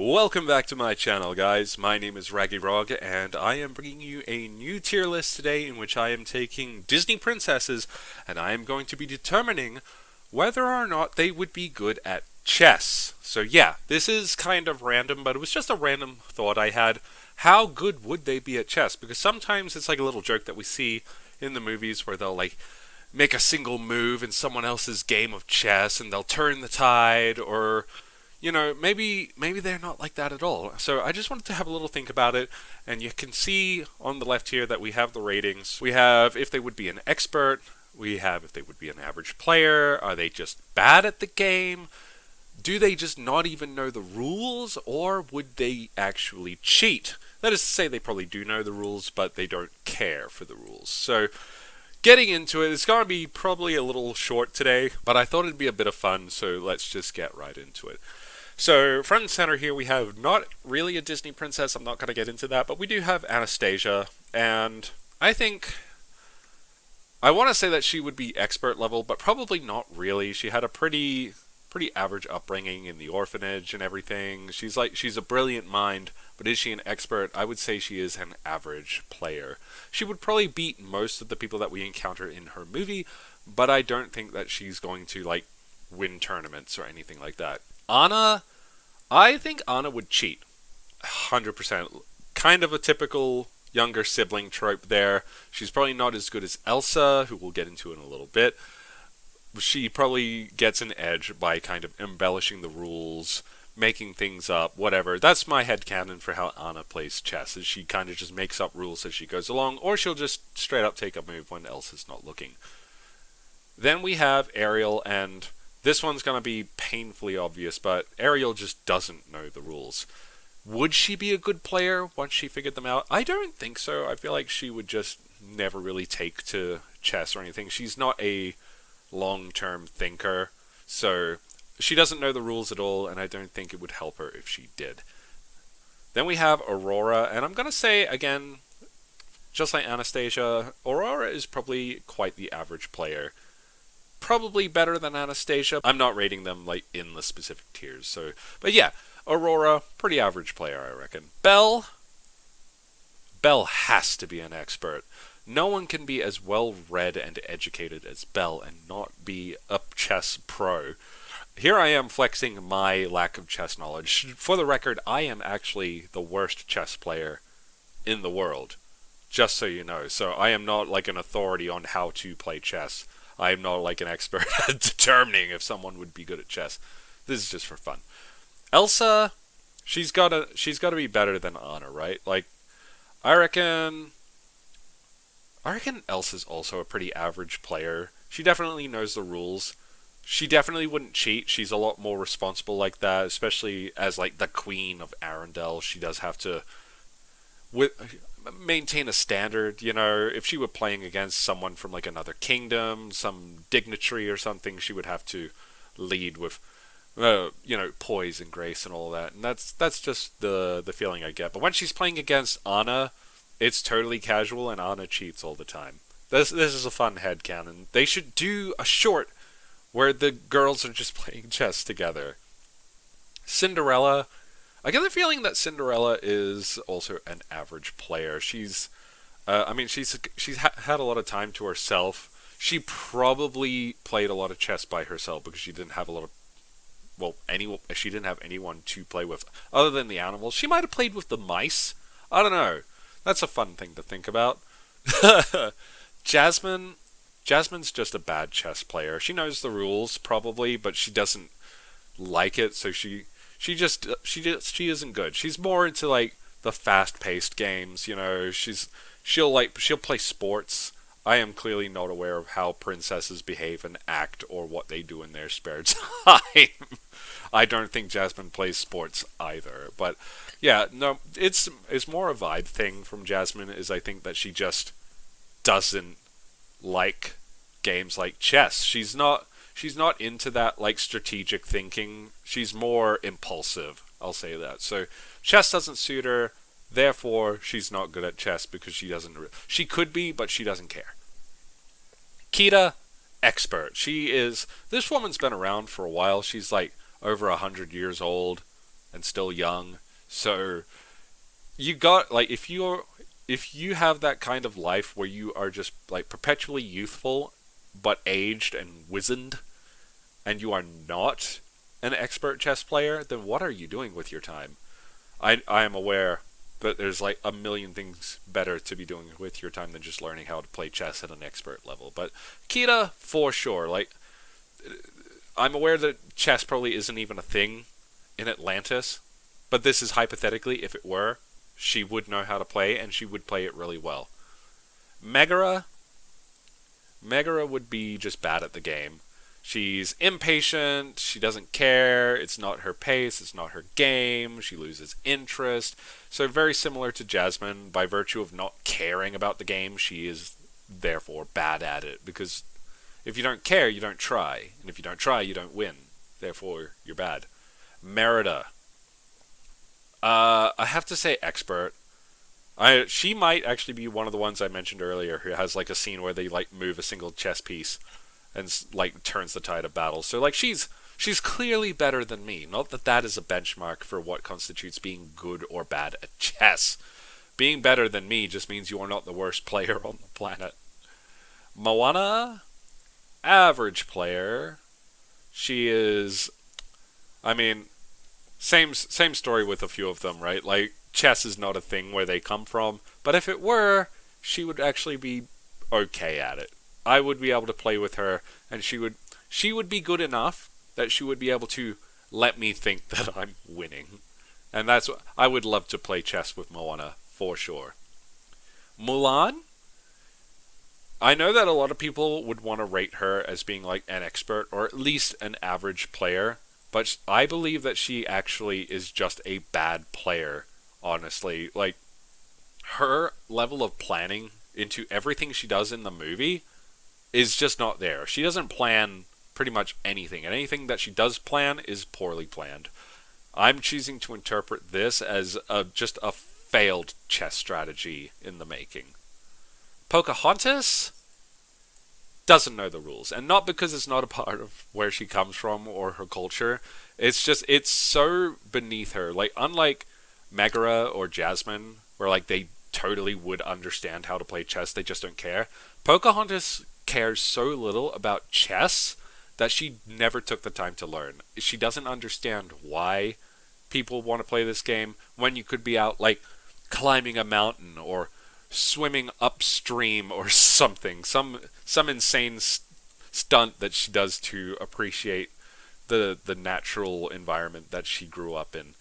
Welcome back to my channel, guys. My name is Raggy Rog, and I am bringing you a new tier list today in which I am taking Disney princesses, and I am going to be determining whether or not they would be good at chess. So yeah, this is kind of random, but it was just a random thought I had. How good would they be at chess? Because sometimes it's like a little joke that we see in the movies where they'll like make a single move in someone else's game of chess and they'll turn the tide, or maybe they're not like that at all. So I just wanted to have a little think about it, and you can see on the left here that we have the ratings. We have if they would be an expert, we have if they would be an average player, are they just bad at the game, do they just not even know the rules, or would they actually cheat? That is to say, they probably do know the rules, but they don't care for the rules. So getting into it, it's going to be probably a little short today, but I thought it'd be a bit of fun, so let's just get right into it. So, front and center here, we have not really a Disney princess. I'm not going to get into that, but we do have Anastasia, and I think I want to say that she would be expert level, but probably not really. She had a pretty average upbringing in the orphanage and everything. She's a brilliant mind, but is she an expert? I would say she is an average player. She would probably beat most of the people that we encounter in her movie, but I don't think that she's going to win tournaments or anything like that. Anna, I think Anna would cheat. 100%. Kind of a typical younger sibling trope there. She's probably not as good as Elsa, who we'll get into in a little bit. She probably gets an edge by kind of embellishing the rules, making things up, whatever. That's my headcanon for how Anna plays chess, is she kind of just makes up rules as she goes along, or she'll just straight up take a move when Elsa's not looking. Then we have Ariel, and this one's going to be painfully obvious, but Ariel just doesn't know the rules. Would she be a good player once she figured them out? I don't think so. I feel like she would just never really take to chess or anything. She's not a long-term thinker, so she doesn't know the rules at all, and I don't think it would help her if she did. Then we have Aurora, and I'm going to say, again, just like Anastasia, Aurora is probably quite the average player. Probably better than Anastasia. I'm not rating them in the specific tiers. But yeah, Aurora, pretty average player, I reckon. Belle has to be an expert. No one can be as well read and educated as Belle and not be a chess pro. Here I am flexing my lack of chess knowledge. For the record, I am actually the worst chess player in the world, just so you know. So I am not an authority on how to play chess. I am not an expert at determining if someone would be good at chess. This is just for fun. Elsa, she's gotta be better than Anna, right? I reckon Elsa's also a pretty average player. She definitely knows the rules. She definitely wouldn't cheat. She's a lot more responsible like that, especially as the queen of Arendelle. She does have to maintain a standard. If she were playing against someone from another kingdom, some dignitary or something, she would have to lead with poise and grace and all that. And that's just the feeling I get. But when she's playing against Anna, it's totally casual, and Anna cheats all the time. This is a fun headcanon. They should do a short where the girls are just playing chess together. Cinderella, I get the feeling that Cinderella is also an average player. She's had a lot of time to herself. She probably played a lot of chess by herself because she didn't have she didn't have anyone to play with other than the animals. She might have played with the mice. I don't know. That's a fun thing to think about. Jasmine's just a bad chess player. She knows the rules probably, but she doesn't like it, so she isn't good. She's more into the fast-paced games. She'll play sports. I am clearly not aware of how princesses behave and act or what they do in their spare time. I don't think Jasmine plays sports either. But yeah, no, it's more a vibe thing from Jasmine. Is I think that she just doesn't like games like chess. She's not into that strategic thinking. She's more impulsive, I'll say that. So chess doesn't suit her, therefore she's not good at chess because she could be, but she doesn't care. Kita, expert. This woman's been around for a while. She's over 100 years old, and still young. So you got like if you have that kind of life where you are just like perpetually youthful but aged and wizened, and you are not an expert chess player, then what are you doing with your time? I am aware that there's like a million things better to be doing with your time than just learning how to play chess at an expert level. But Kita, for sure. Like, I'm aware that chess probably isn't even a thing in Atlantis, but this is hypothetically, if it were, she would know how to play, and she would play it really well. Megara, Megara would be just bad at the game. She's impatient, she doesn't care, it's not her pace, it's not her game, she loses interest. So very similar to Jasmine, by virtue of not caring about the game, she is therefore bad at it, because if you don't care, you don't try, and if you don't try, you don't win. Therefore, you're bad. Merida. I have to say expert. She might actually be one of the ones I mentioned earlier who has like a scene where they like move a single chess piece and like turns the tide of battle. So like she's clearly better than me. Not that that is a benchmark for what constitutes being good or bad at chess. Being better than me just means you are not the worst player on the planet. Moana, average player. She is, I mean, same story with a few of them, right? Like chess is not a thing where they come from, but if it were, she would actually be okay at it. I would be able to play with her, and she would be good enough that she would be able to let me think that I'm winning. And that's what I would love to play chess with Moana for sure. Mulan, I know that a lot of people would want to rate her as being like an expert or at least an average player, but I believe that she actually is just a bad player, honestly. Like her level of planning into everything she does in the movie is just not there. She doesn't plan pretty much anything, and anything that she does plan is poorly planned. I'm choosing to interpret this as just a failed chess strategy in the making. Pocahontas doesn't know the rules, and not because it's not a part of where she comes from or her culture. It's just, it's so beneath her. Like, unlike Megara or Jasmine, where like they totally would understand how to play chess, they just don't care. Pocahontas cares so little about chess that she never took the time to learn. She doesn't understand why people want to play this game when you could be out like climbing a mountain or swimming upstream or something. Some insane stunt that she does to appreciate the natural environment that she grew up in.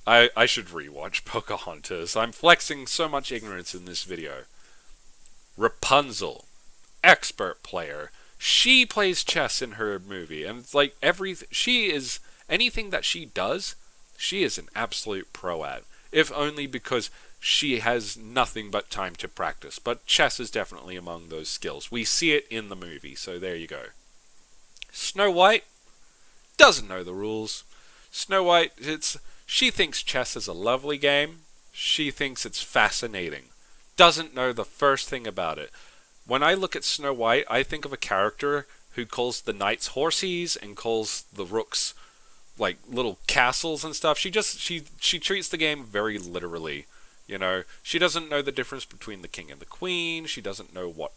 I should rewatch Pocahontas. I'm flexing so much ignorance in this video. Rapunzel, expert player. She plays chess in her movie, and it's like she is anything that she does, she is an absolute pro at. If only because she has nothing but time to practice. But chess is definitely among those skills. We see it in the movie, so there you go. Snow White doesn't know the rules. Snow White, she thinks chess is a lovely game. She thinks it's fascinating. Doesn't know the first thing about it. When I look at Snow White, I think of a character who calls the knights horses and calls the rooks like little castles and stuff. She treats the game very literally. You know, she doesn't know the difference between the king and the queen. She doesn't know what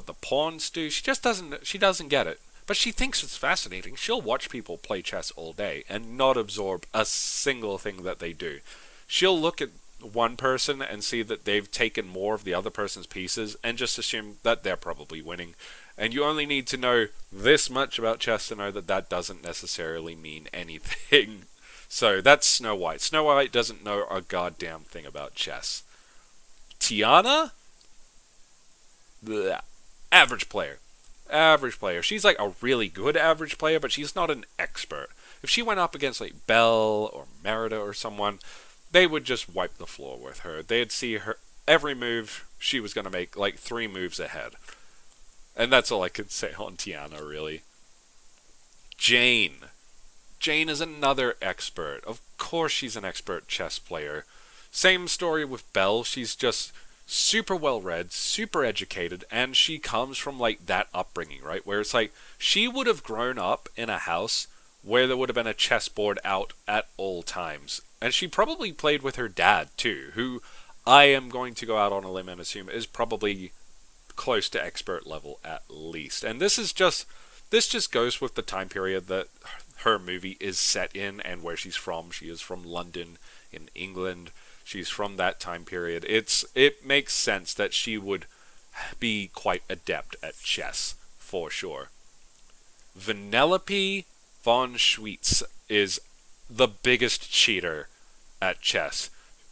the pawns do. She doesn't get it. But she thinks it's fascinating. She'll watch people play chess all day and not absorb a single thing that they do. She'll look at one person and see that they've taken more of the other person's pieces and just assume that they're probably winning. And you only need to know this much about chess to know that that doesn't necessarily mean anything. So that's Snow White. Snow White doesn't know a goddamn thing about chess. Tiana? Blech. Average player. Average player. She's like a really good average player, but she's not an expert. If she went up against like Belle or Merida or someone, they would just wipe the floor with her. They'd see her every move she was going to make like 3 moves ahead. And that's all I can say on Tiana, really. Jane. Jane is another expert. Of course she's an expert chess player. Same story with Belle. She's just super well read, super educated, and she comes from like that upbringing, right? Where it's like she would have grown up in a house where there would have been a chessboard out at all times. And she probably played with her dad too, who I am going to go out on a limb and assume is probably close to expert level at least. And this just goes with the time period that her movie is set in and where she's from. She is from London in England. She's from that time period. It makes sense that she would be quite adept at chess for sure. Vanellope von Schweetz is the biggest cheater at chess.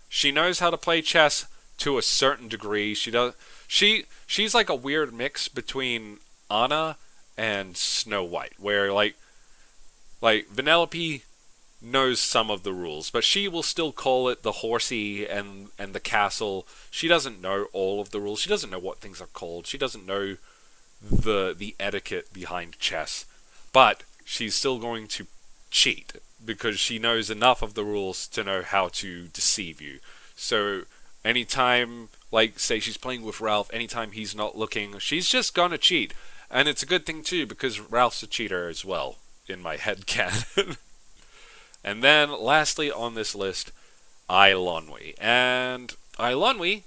She knows how to play chess to a certain degree. She's like a weird mix between Anna and Snow White, where like Vanellope knows some of the rules, but she will still call it the horsey and the castle. She doesn't know all of the rules. She doesn't know what things are called. She doesn't know the etiquette behind chess. But she's still going to cheat because she knows enough of the rules to know how to deceive you. So anytime, like say she's playing with Ralph, anytime he's not looking, she's just gonna cheat. And it's a good thing too because Ralph's a cheater as well, in my head canon. And then, lastly on this list, Eilonwy. And Eilonwy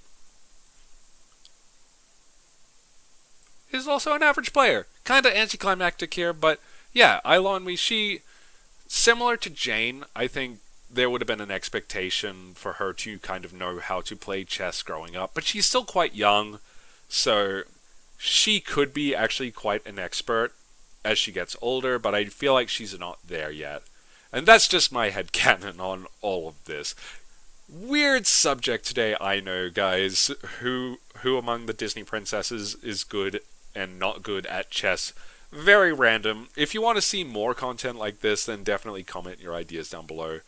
is also an average player. Kind of anticlimactic here, but yeah, Eilonwy, she, similar to Jane, I think there would have been an expectation for her to kind of know how to play chess growing up, but she's still quite young, so she could be actually quite an expert as she gets older, but I feel like she's not there yet. And that's just my headcanon on all of this. Weird subject today, I know, guys. Who among the Disney princesses is good and not good at chess? Very random. If you want to see more content like this, then definitely comment your ideas down below.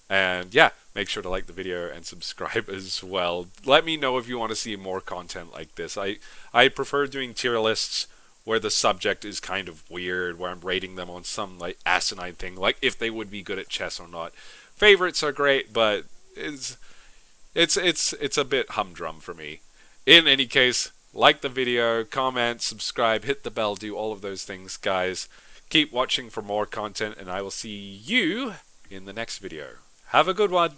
And yeah, make sure to like the video and subscribe as well. Let me know if you want to see more content like this. I prefer doing tier lists where the subject is kind of weird, where I'm rating them on some like asinine thing, like if they would be good at chess or not. Favorites are great, but it's a bit humdrum for me. In any case, like the video, comment, subscribe, hit the bell, do all of those things, guys. Keep watching for more content, and I will see you in the next video. Have a good one.